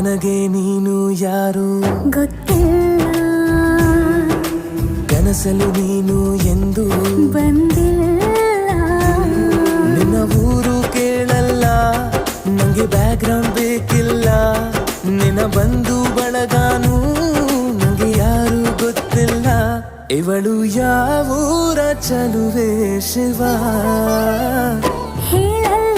ನನಗೆ ನೀನು ಯಾರು ಗೊತ್ತಿಲ್ಲ, ಕನಸಲು ನೀನು ಎಂದು ಬಂದಿಲ್ಲ. ನಿನ್ನ ಊರು ಕೇಳಲ್ಲ, ನಂಗೆ ಬ್ಯಾಕ್ಗ್ರೌಂಡ್ ಬೇಕಿಲ್ಲ. ನಿನ್ನ ಬಂಧು ಬಳಗಾನು ನಂಗೆ ಯಾರು ಗೊತ್ತಿಲ್ಲ. ಇವಳು ಯಾವೂರ ಚಲುವೆ ಶಿವ ಹೇಳಲ್ಲ